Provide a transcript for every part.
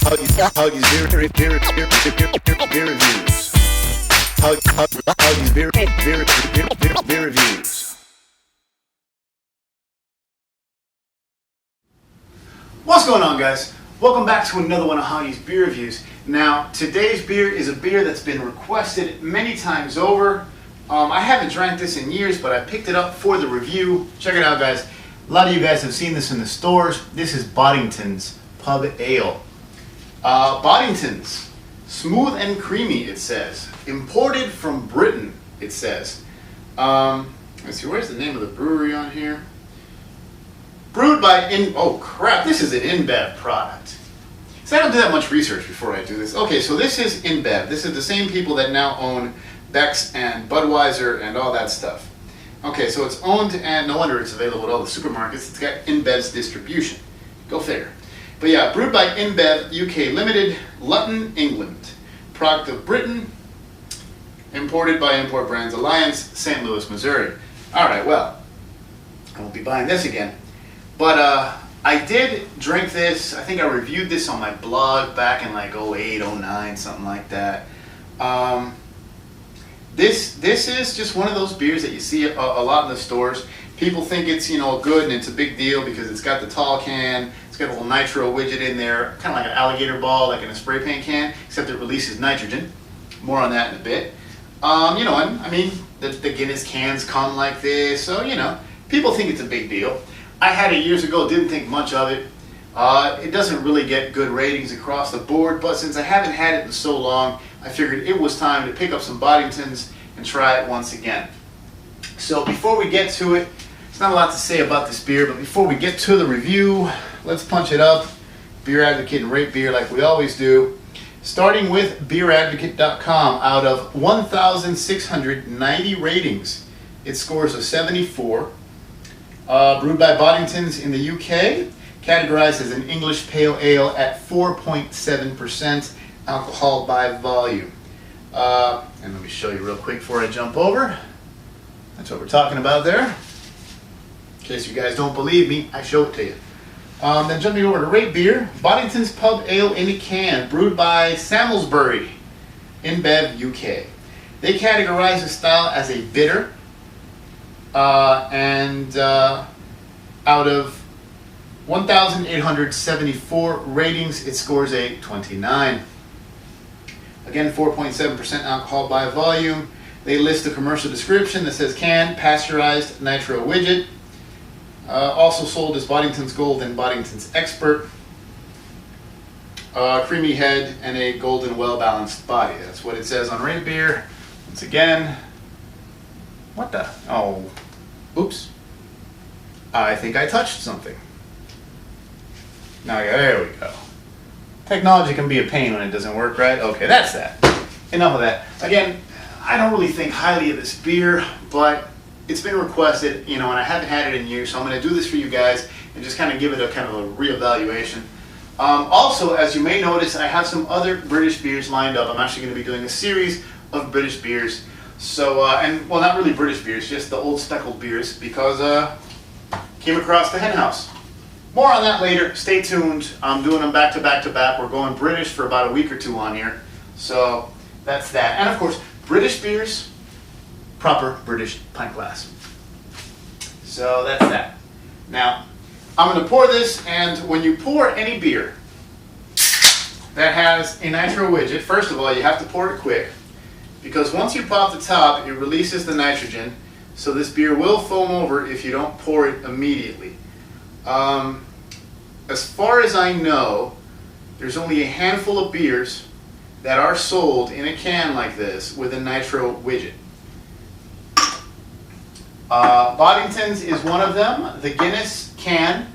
Hoggie's beer reviews. Hoggie's beer reviews. What's going on, guys? Welcome back to another one of Hoggie's beer reviews. Now, today's beer is a beer that's been requested many times over. I haven't drank this in years, but I picked it up for the review. Check it out, guys. A lot of you guys have seen this in the stores. This is Boddingtons Pub Ale. Boddingtons, smooth and creamy, it says. Imported from Britain, it says. Let's see, where's the name of the brewery on here? Brewed by oh crap, this is an InBev product. So I don't do that much research before I do this. Okay, so this is InBev. This is the same people that now own Beck's and Budweiser and all that stuff. Okay, so it's owned, and no wonder it's available at all the supermarkets. It's got InBev's distribution. Go figure. But yeah, brewed by InBev UK Limited, Luton, England. Product of Britain, imported by Import Brands Alliance, St. Louis, Missouri. Alright, well, I won't be buying this again. But I did drink this. I think I reviewed this on my blog back in like 08, 09, something like that. This is just one of those beers that you see a lot in the stores. People think it's, you know, good and it's a big deal because it's got the tall can, it's got a little nitro widget in there, kind of like an alligator ball, like in a spray paint can, except it releases nitrogen. More on that in a bit. You know, I mean, the Guinness cans come like this, so, you know, people think it's a big deal. I had it years ago, didn't think much of it. It doesn't really get good ratings across the board, but since I haven't had it in so long, I figured it was time to pick up some Boddingtons and try it once again. So before we get to it, there's not a lot to say about this beer, but before we get to the review, let's punch it up. Beer Advocate and rate beer like we always do. Starting with beeradvocate.com, out of 1,690 ratings, it scores a 74. Brewed by Boddingtons in the UK, categorized as an English Pale Ale at 4.7% alcohol by volume. And let me show you real quick before I jump over. That's what we're talking about there. In case you guys don't believe me, I show it to you. Then jumping over to rate beer, Boddington's Pub Ale in a can, brewed by Samlesbury, InBev UK. They categorize the style as a bitter, and out of 1,874 ratings, it scores a 29. Again, 4.7% alcohol by volume. They list a commercial description that says can, pasteurized, nitro widget. Also sold as Boddington's Gold and Boddington's Expert. Creamy head and a golden well-balanced body. That's what it says on rate beer. Once again, what the? Oh, oops. I think I touched something. Now, yeah, there we go. Technology can be a pain when it doesn't work right. Okay, that's that. Enough of that. Again, I don't really think highly of this beer, but it's been requested, you know, and I haven't had it in years, so I'm going to do this for you guys and just kind of give it a kind of a reevaluation. Also, as you may notice, I have some other British beers lined up. I'm actually going to be doing a series of British beers. So, and well, not really British beers, just the old speckled beers, because came across the hen house. More on that later. Stay tuned. I'm doing them back to back to back. We're going British for about a week or two on here. So that's that. And of course, British beers, proper British pint glass. So that's that. Now, I'm going to pour this, and when you pour any beer that has a nitro widget, first of all, you have to pour it quick, because once you pop the top, it releases the nitrogen, so this beer will foam over if you don't pour it immediately. As far as I know, there's only a handful of beers that are sold in a can like this with a nitro widget. Boddingtons is one of them. The Guinness can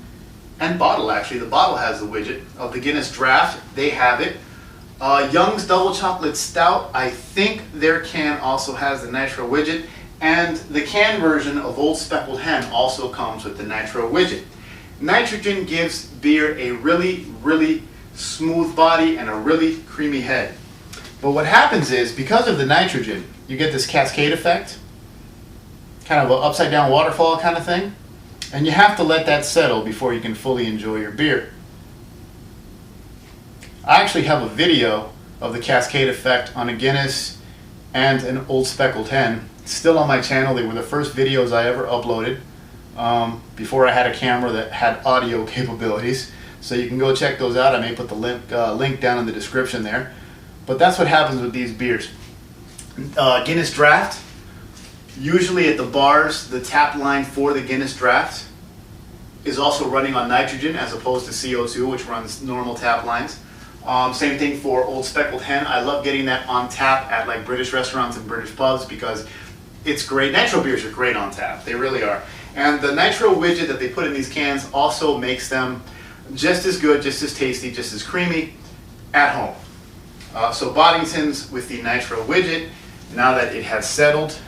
and bottle, actually, the bottle has the widget of the Guinness Draft. They have it. Young's Double Chocolate Stout, I think their can also has the nitro widget, and the can version of Old Speckled Hen also comes with the nitro widget. Nitrogen gives beer a really, really smooth body and a really creamy head. But what happens is, because of the nitrogen, you get this cascade effect, kind of an upside down waterfall kind of thing, and you have to let that settle before you can fully enjoy your beer. I actually have a video of the cascade effect on a Guinness and an Old Speckled Hen. It's still on my channel. They were the first videos I ever uploaded before I had a camera that had audio capabilities. So you can go check those out. I may put the link down in the description there. But that's what happens with these beers. Guinness Draft, usually at the bars, the tap line for the Guinness Draft is also running on nitrogen as opposed to CO2, which runs normal tap lines. Same thing for Old Speckled Hen. I love getting that on tap at like British restaurants and British pubs because it's great. Nitro beers are great on tap. They really are. And the nitro widget that they put in these cans also makes them just as good, just as tasty, just as creamy at home. So Boddingtons with the nitro widget. Now that it has settled,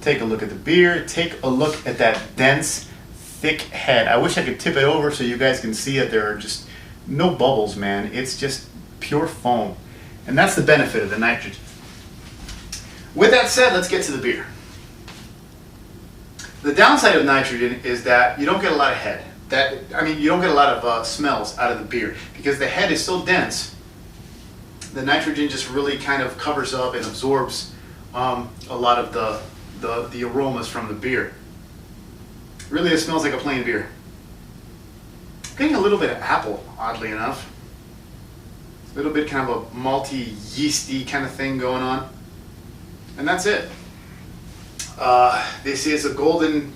take a look at the beer. Take a look at that dense, thick head. I wish I could tip it over so you guys can see it. There are just no bubbles, man. It's just pure foam. And that's the benefit of the nitrogen. With that said, let's get to the beer. The downside of nitrogen is that you don't get a lot of head. You don't get a lot of smells out of the beer because the head is so dense. The nitrogen just really kind of covers up and absorbs a lot of the aromas from the beer. Really, it smells like a plain beer. Getting a little bit of apple, oddly enough. A little bit kind of a malty, yeasty kind of thing going on. And that's it. This is a golden,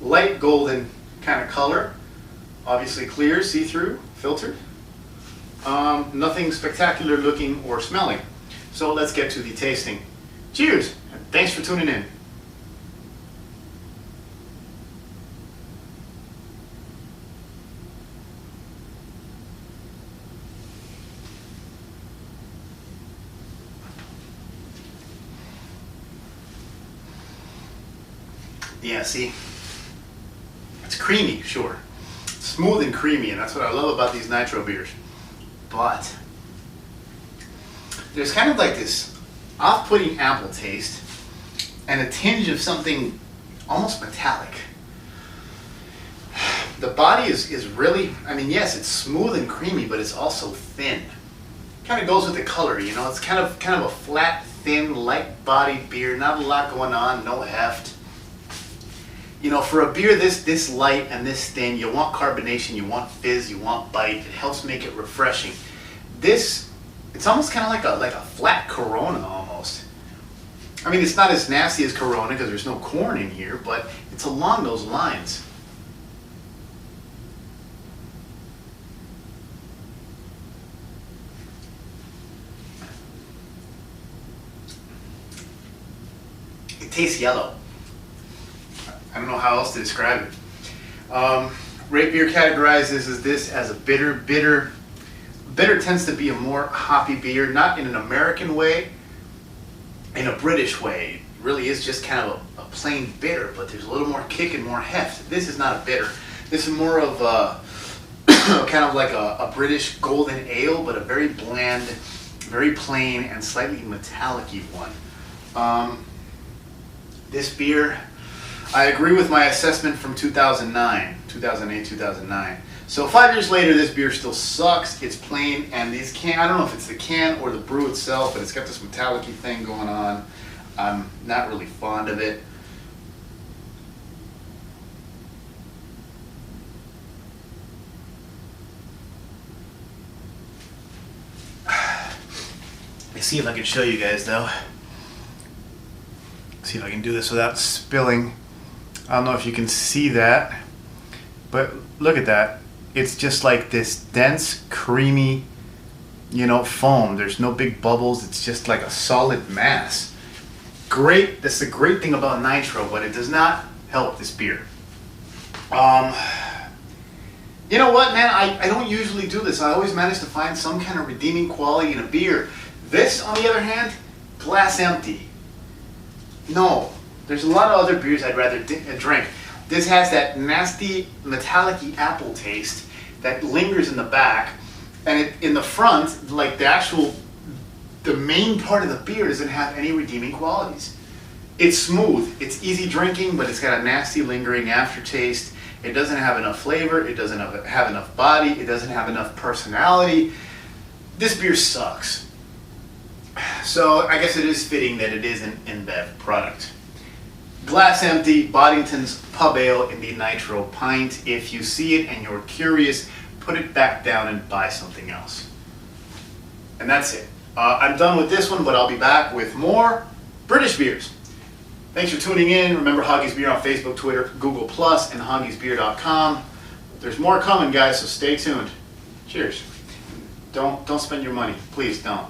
light golden kind of color. Obviously clear, see-through, filtered. Nothing spectacular looking or smelling. So let's get to the tasting. Cheers, and thanks for tuning in. Yeah, see, it's creamy, sure. Smooth and creamy, and that's what I love about these nitro beers. But there's kind of like this off-putting apple taste and a tinge of something almost metallic. The body is really, I mean, yes, it's smooth and creamy, but it's also thin. Kind of goes with the color, you know. It's kind of a flat, thin, light-bodied beer. Not a lot going on, no heft. You know, for a beer this light and this thin, you want carbonation, you want fizz, you want bite. It helps make it refreshing. This, it's almost kind of like a flat Corona almost. I mean, it's not as nasty as Corona because there's no corn in here, but it's along those lines. It tastes yellow. I don't know how else to describe it. Rate Beer categorizes this as a bitter. Bitter tends to be a more hoppy beer, not in an American way, in a British way. It really is just kind of a plain bitter, but there's a little more kick and more heft. This is not a bitter. This is more of a kind of like a British golden ale, but a very bland, very plain, and slightly metallic-y one. This beer, I agree with my assessment from 2008, 2009. So 5 years later, this beer still sucks. It's plain, and these I don't know if it's the can or the brew itself, but it's got this metallic-y thing going on. I'm not really fond of it. Let's see if I can show you guys, though. See if I can do this without spilling. I don't know if you can see that, but look at that. It's just like this dense, creamy, you know, foam. There's no big bubbles. It's just like a solid mass. Great. That's the great thing about nitro, but it does not help this beer. You know what, man? I don't usually do this. I always manage to find some kind of redeeming quality in a beer. This, on the other hand, glass empty. No. There's a lot of other beers I'd rather drink. This has that nasty metallic-y apple taste that lingers in the back, and in the front, like the main part of the beer doesn't have any redeeming qualities. It's smooth, it's easy drinking, but it's got a nasty lingering aftertaste. It doesn't have enough flavor, it doesn't have enough body, it doesn't have enough personality. this beer sucks. So I guess it is fitting that it is an InBev product. Glass empty, Boddingtons Pub Ale in the Nitro pint. If you see it and you're curious, put it back down and buy something else. And that's it. I'm done with this one, but I'll be back with more British beers. Thanks for tuning in. Remember Hoggie's Beer on Facebook, Twitter, Google+, and hoggiesbeer.com. There's more coming, guys, so stay tuned. Cheers. Don't spend your money. Please don't.